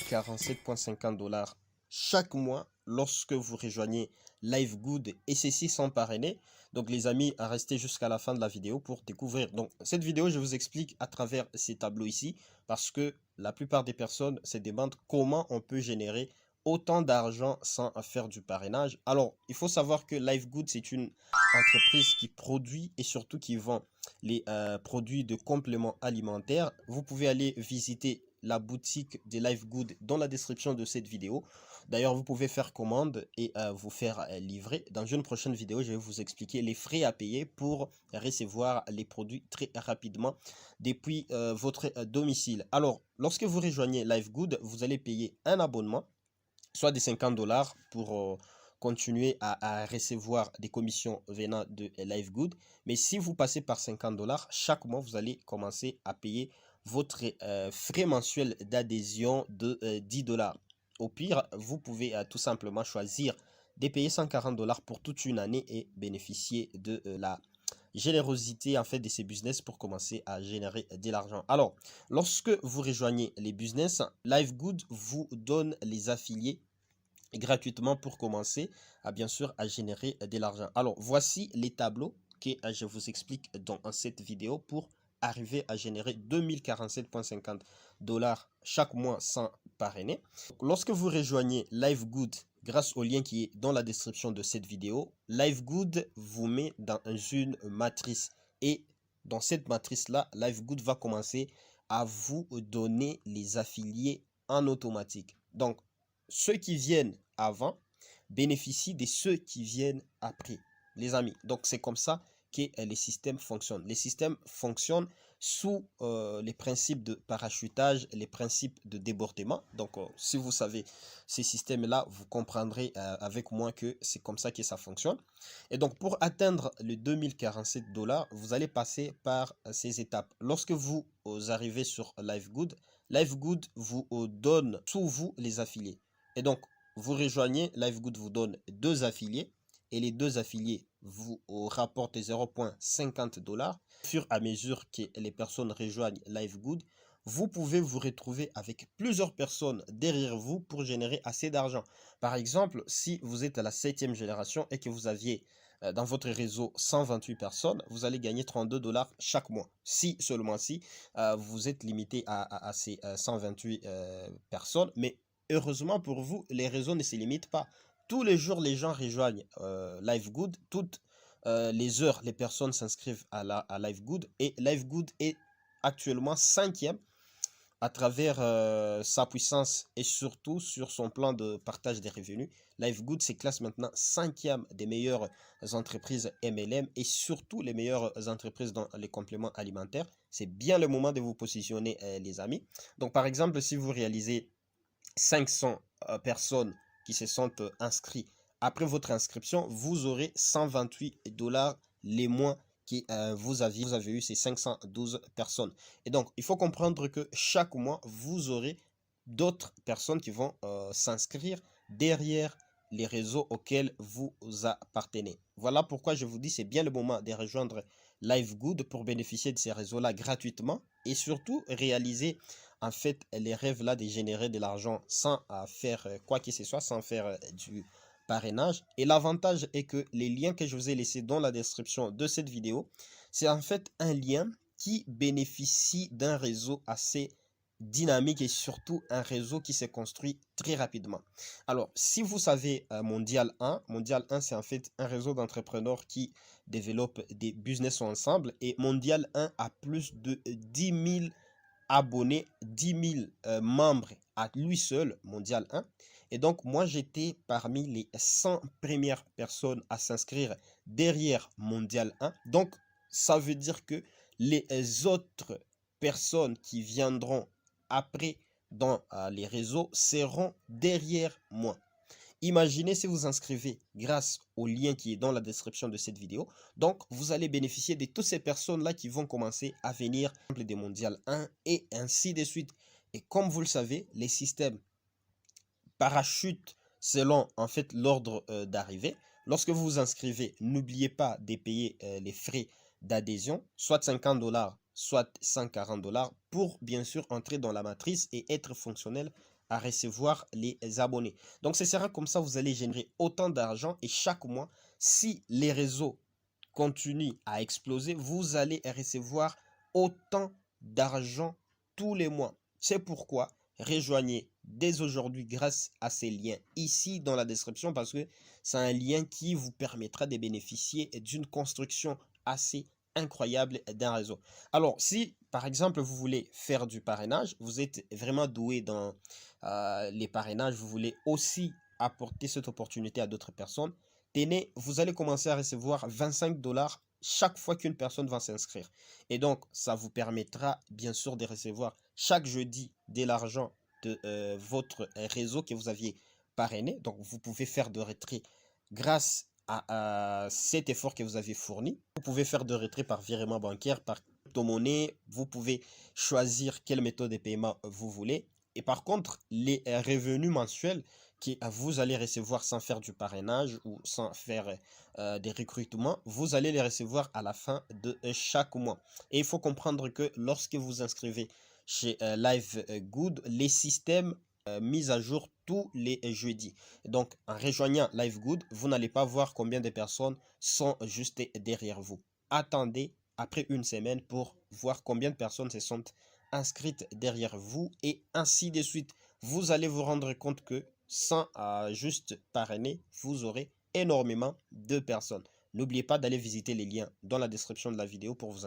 2047,50 $ chaque mois lorsque vous rejoignez Livegood, et ceci sans parrainer. Donc les amis, restez jusqu'à la fin de la vidéo pour découvrir. Donc cette vidéo, je vous explique à travers ces tableaux ici, parce que la plupart des personnes se demandent comment on peut générer autant d'argent sans faire du parrainage. Alors, il faut savoir que Livegood, c'est une entreprise qui produit et surtout qui vend les produits de compléments alimentaires. Vous pouvez aller visiter la boutique de Livegood dans la description de cette vidéo. D'ailleurs, vous pouvez faire commande et vous faire livrer. Dans une prochaine vidéo, je vais vous expliquer les frais à payer pour recevoir les produits très rapidement depuis votre domicile. Alors, lorsque vous rejoignez Livegood, vous allez payer un abonnement, soit des 50 $ pour continuer à recevoir des commissions venant de Livegood. Mais si vous passez par 50 $, chaque mois, vous allez commencer à payer votre frais mensuel d'adhésion de 10 $. Au pire, vous pouvez tout simplement choisir de payer 140 $ pour toute une année et bénéficier de la générosité en fait de ces business pour commencer à générer de l'argent. Alors, lorsque vous rejoignez les business, Livegood vous donne les affiliés gratuitement pour commencer à bien sûr à générer de l'argent. Alors, voici les tableaux que je vous explique dans cette vidéo pour arriver à générer 2047,50 $ chaque mois sans parrainer. Lorsque vous rejoignez Livegood grâce au lien qui est dans la description de cette vidéo, Livegood vous met dans une matrice, et dans cette matrice là, Livegood va commencer à vous donner les affiliés en automatique. Donc ceux qui viennent avant bénéficient de ceux qui viennent après, les amis. Donc c'est comme ça que les systèmes fonctionnent. Les systèmes fonctionnent sous les principes de parachutage, les principes de débordement. Donc si vous savez ces systèmes-là, vous comprendrez avec moi que c'est comme ça que ça fonctionne. Et donc pour atteindre les 2047 $, vous allez passer par ces étapes. Lorsque vous arrivez sur Livegood, Livegood vous donne sous vous les affiliés. Et donc, vous rejoignez, Livegood vous donne 2 affiliés, et les 2 affiliés vous rapportent 0,50 $. Au fur et à mesure que les personnes rejoignent Livegood, vous pouvez vous retrouver avec plusieurs personnes derrière vous pour générer assez d'argent. Par exemple, si vous êtes à la 7e génération et que vous aviez dans votre réseau 128 personnes, vous allez gagner 32 $ chaque mois. Si, seulement si, vous êtes limité à ces 128 personnes, mais heureusement pour vous, les réseaux ne se limitent pas. Tous les jours, les gens rejoignent Livegood. Toutes les heures, les personnes s'inscrivent à Livegood. Et Livegood est actuellement 5e à travers sa puissance et surtout sur son plan de partage des revenus. Livegood se classe maintenant 5e des meilleures entreprises MLM et surtout les meilleures entreprises dans les compléments alimentaires. C'est bien le moment de vous positionner, les amis. Donc, par exemple, si vous réalisez 500 personnes qui se sont inscrites après votre inscription, vous aurez 128 $ les mois que vous avez eu ces 512 personnes. Et donc, il faut comprendre que chaque mois, vous aurez d'autres personnes qui vont s'inscrire derrière les réseaux auxquels vous appartenez. Voilà pourquoi je vous dis c'est bien le moment de rejoindre Livegood pour bénéficier de ces réseaux-là gratuitement et surtout réaliser en fait les rêves là de générer de l'argent sans faire quoi que ce soit, sans faire du parrainage. Et l'avantage est que les liens que je vous ai laissés dans la description de cette vidéo, c'est en fait un lien qui bénéficie d'un réseau assez dynamique et surtout un réseau qui se construit très rapidement. Alors, si vous savez Mondial 1, Mondial 1 c'est en fait un réseau d'entrepreneurs qui développent des business ensemble, et Mondial 1 a plus de 10 000 abonnés, 10 000 membres à lui seul, Mondial 1. Et donc, moi, j'étais parmi les 100 premières personnes à s'inscrire derrière Mondial 1. Donc, ça veut dire que les autres personnes qui viendront après dans les réseaux seront derrière moi. Imaginez si vous inscrivez grâce au lien qui est dans la description de cette vidéo. Donc, vous allez bénéficier de toutes ces personnes-là qui vont commencer à venir des Mondial 1 et ainsi de suite. Et comme vous le savez, les systèmes parachutent selon en fait l'ordre d'arrivée. Lorsque vous vous inscrivez, n'oubliez pas de payer les frais d'adhésion, soit 50 $, soit 140 $ pour bien sûr entrer dans la matrice et être fonctionnel à recevoir les abonnés. Donc, ce sera comme ça, vous allez générer autant d'argent et chaque mois, si les réseaux continuent à exploser, vous allez recevoir autant d'argent tous les mois. C'est pourquoi rejoignez dès aujourd'hui grâce à ces liens ici dans la description parce que c'est un lien qui vous permettra de bénéficier d'une construction assez incroyable d'un réseau. Alors, si par exemple vous voulez faire du parrainage, vous êtes vraiment doué dans les parrainages, vous voulez aussi apporter cette opportunité à d'autres personnes, tenez, vous allez commencer à recevoir 25 dollars chaque fois qu'une personne va s'inscrire. Et donc, ça vous permettra bien sûr de recevoir chaque jeudi de l'argent de votre réseau que vous aviez parrainé. Donc, vous pouvez faire de retrait grâce à cet effort que vous avez fourni. Vous pouvez faire de retrait par virement bancaire, par crypto-monnaie. Vous pouvez choisir quelle méthode de paiement vous voulez. Et par contre, les revenus mensuels que vous allez recevoir sans faire du parrainage ou sans faire des recrutements, vous allez les recevoir à la fin de chaque mois. Et il faut comprendre que lorsque vous inscrivez chez Live Good, les systèmes mis à jour tous les jeudis. Donc, en rejoignant Live Good, vous n'allez pas voir combien de personnes sont juste derrière vous. Attendez après une semaine pour voir combien de personnes se sont inscrites derrière vous et ainsi de suite. Vous allez vous rendre compte que sans juste parrainer, vous aurez énormément de personnes. N'oubliez pas d'aller visiter les liens dans la description de la vidéo pour vous inscrire.